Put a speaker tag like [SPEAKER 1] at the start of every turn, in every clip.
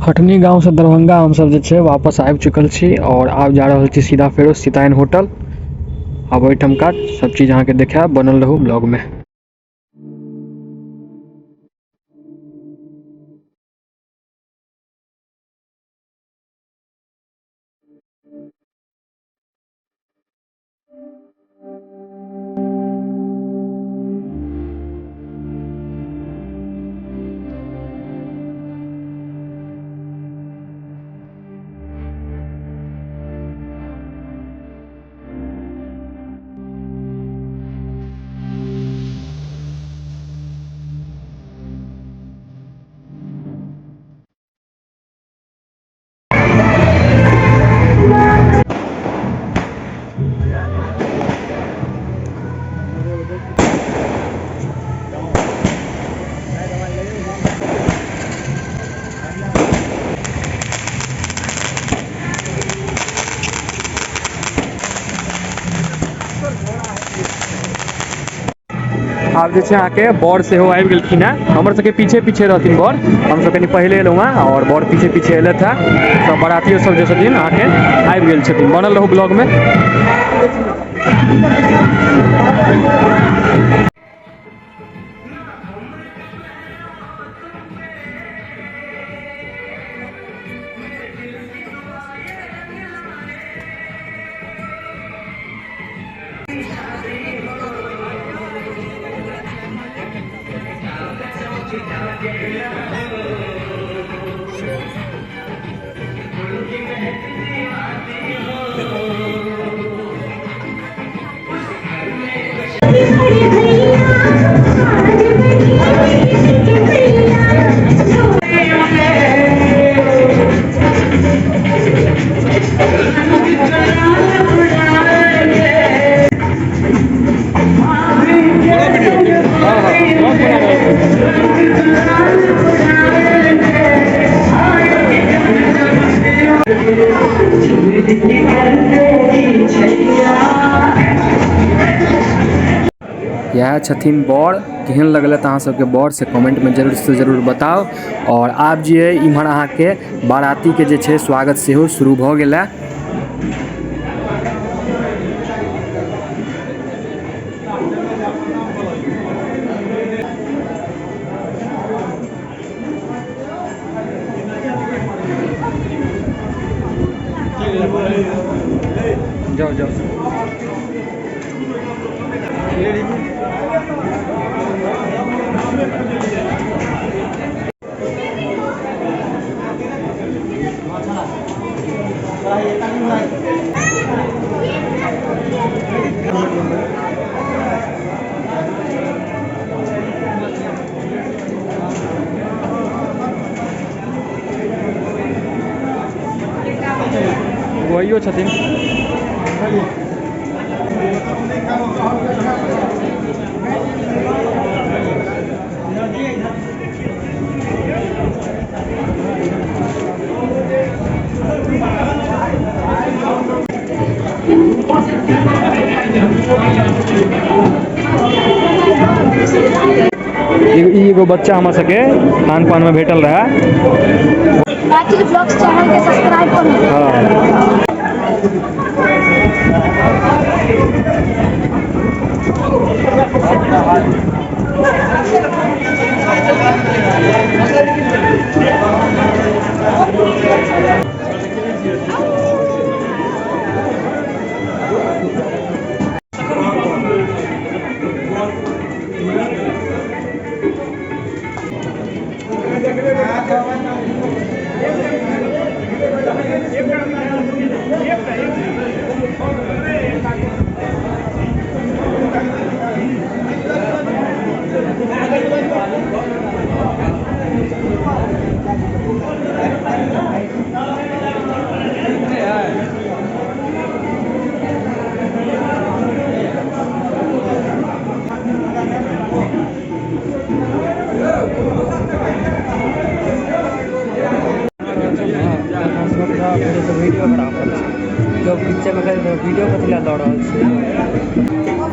[SPEAKER 1] हटनी गाँव से दरभंगा हम सब जे छै वापस आबि चुकल छी और आब जा रहल छी सीधा फेरो सीतायन होटल। आब ओहिठमका सब चीज अहाँके देखायब, बनल रहू ब्लॉग में। आब जे छै अहाँके बर सेहो आबि गेलखिन हेँ, हमर सबके पीछे पीछे रहथिन बर, हमसब कनि पहिले एलहुँ हेँ और बर पीछे पीछे एलथि हेँ। सब बरातियो सब जे छथिन अहाँके आबि गेल छथिन, बनल रहू ब्लॉग में। यह छथिन बर, केहन लगलत अहाँ सबके बर से कमेंट में जरूर से जरूर बताओ। और आब जे इम्हर अहाँके बाराती के जे छै स्वागत सेहो शुरू भऽ गेल। जाओ जाओ वही छथिन। एगो बच्चा हमरा सबके खान पान में भेटल रहा।
[SPEAKER 2] मैथिली ब्लॉग्स चैनल के सब्सक्राइब करू।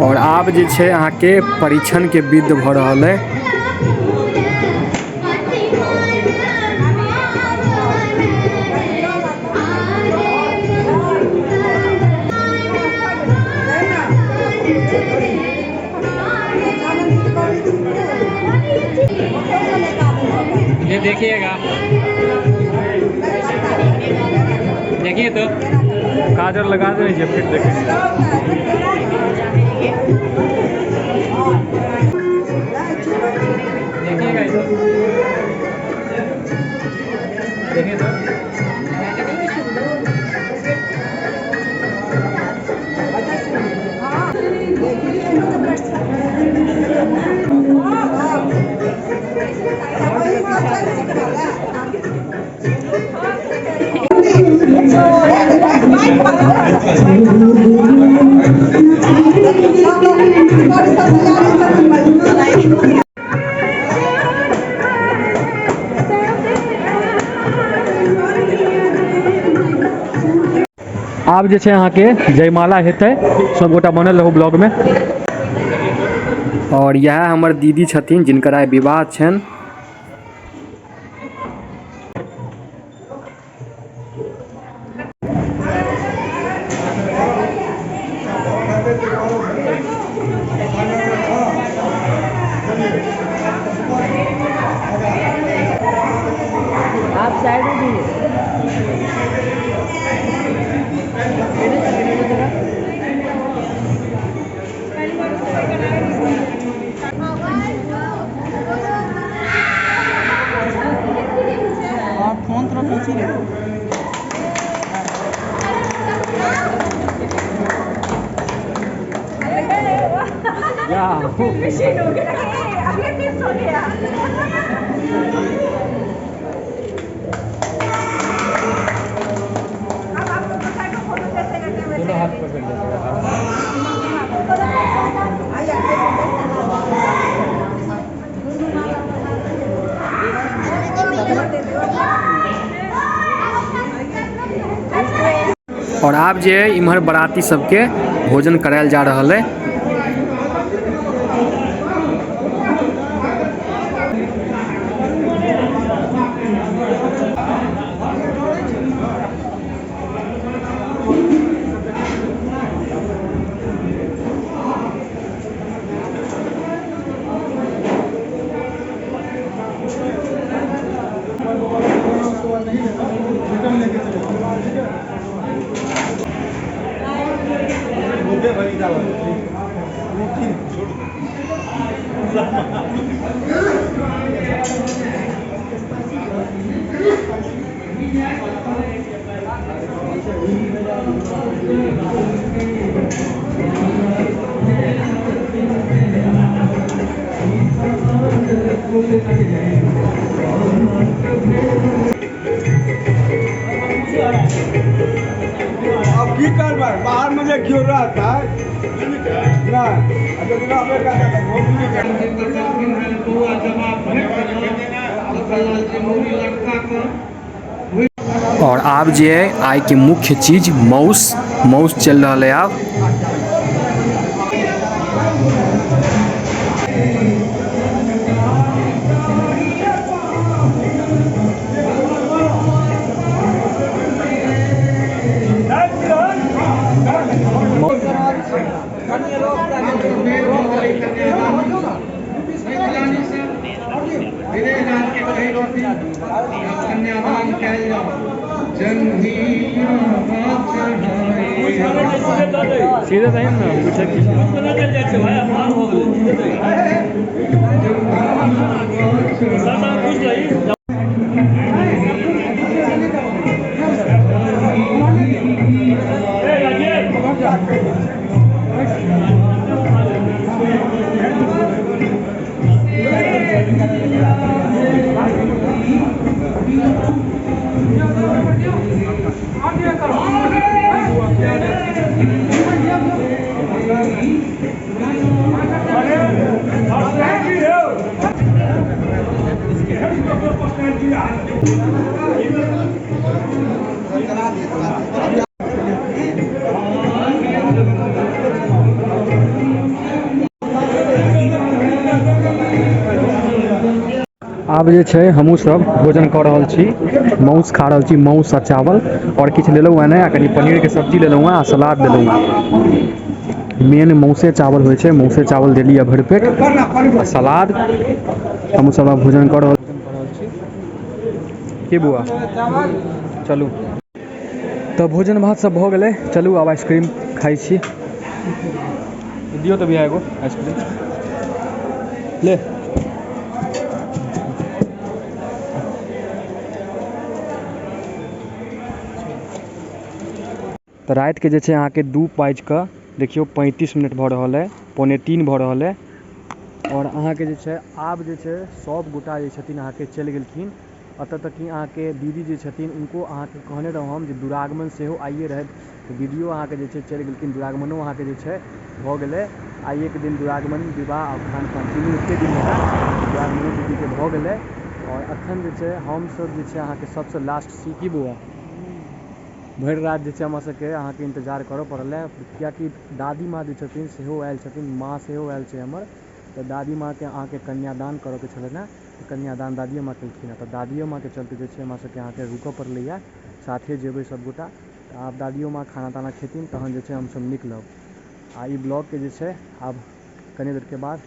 [SPEAKER 2] और आब जे छै अहाँके परीक्षण के विध भ रहल है।
[SPEAKER 1] ये देखिएगा, देखिए तो काजल लगा दीजिए फिर देखिए। देखिएगा इधर, देखिए तो आब जे छै अहाँके जयमाला हेतै, सब गोटा बनल रहू ब्लॉग में।
[SPEAKER 2] और यह हमर दीदी छथिन जिनकर आइ विवाह छनि।
[SPEAKER 1] आप साइड में भी फोन थोड़ा पीछे रखो। मशीन हो गया, अब ये मिस हो गया। अब आपको पता है फोटो कैसे करते हैं, दोनों हाथ पकड़
[SPEAKER 2] और आब जे इम्हर बराती सबके भोजन करायल जा रहल है।
[SPEAKER 3] अब की करबै, बाहर में जे क्यों रहता है ना,
[SPEAKER 2] और आब जे है आइ के मुख्य चीज मौस चल रहा है आब।
[SPEAKER 1] सीधे टाइम ना पूछे कि आब जे छै हमहूँ सब भोजन कऽ रहल छी, माउस खा रहल छी, माउस आ चावल और किछु लेलहुँ हँ नहि, आ कनि पनीर के सब्जी लेलहुँ हँ आ सलाद लेलहुँ हँ। मेन मौसे चावल होइ छै, मौसे चावल देली भरि पेट आ सलाद। हम सब आब भोजन कर रहल छी की बुआ, चलू तऽ भोजन भात सब भऽ गेलै। चलू आब आइसक्रीम खाइ छी। दियौ तऽ भैया एगो आइसक्रीम ले। तऽ रातिके जे छै अहाँके 2:35 देखियौ 35 भऽ रहल है, 2:45 भऽ रहल है। और अहाँके जे छै आब जे छै सब गोटा जे छथिन अहाँके चलि गेलखिन एतऽ तक कि अहाँके दीदी जे छथिन उनको अहाँके कहने रहौं हम जे दुरागमन सेहो आइए रहै। तऽ दीदियो अहाँके जे छै चलि गेलखिन, दुरागमनो अहाँके जे छै भऽ गेलै। आइए के दिन दुरागमन, विवाह और खान पान तीनू एके दिन रहै। दुरागमनो दीदीके भऽ गेलै। और एखन जे छै हमसब जे छै अहाँके सबसँ लास्ट छी की बौआ। भरि राति जे छै हमरा सबके अहाँके इंतजार करऽ पड़ल है, कियाकि दादी माँ जे छथिन सेहो आयल छथिन, माँ सेहो आयल छै हमर। तऽ दादी माँके अहाँके कन्यादान करऽके छलनि हैं, तऽ कन्यादान दादिये माँ केलखिन हैं। तऽ दादियो माँके चलते जे छै हमरा सबके अहाँके रुकऽ पड़लैया, साथे जेबै सबगोटा। तऽ आब दादियो माँ खाना ताना खेथिन तहन जे छै हमसब निकलब। आ ई ब्लॉगके जे छै आब कनि देरके बाद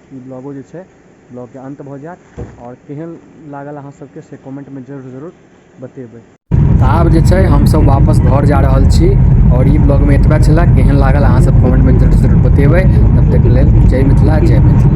[SPEAKER 1] ई ब्लॉगो जे छै ब्लॉगके अंत भऽ जायत। और केहन लागल अहाँ सबके से कमेंटमे जरूर बतेबै।
[SPEAKER 2] तऽ आब जे छै हमसब वापस घर जा रहल छी। और ई ब्लॉगमे एतबा छलै। केहन लागल अहाँ सब कमेंटमे जरूर बतेबै। तब तक लेल जय मिथिला, जय मैथिली।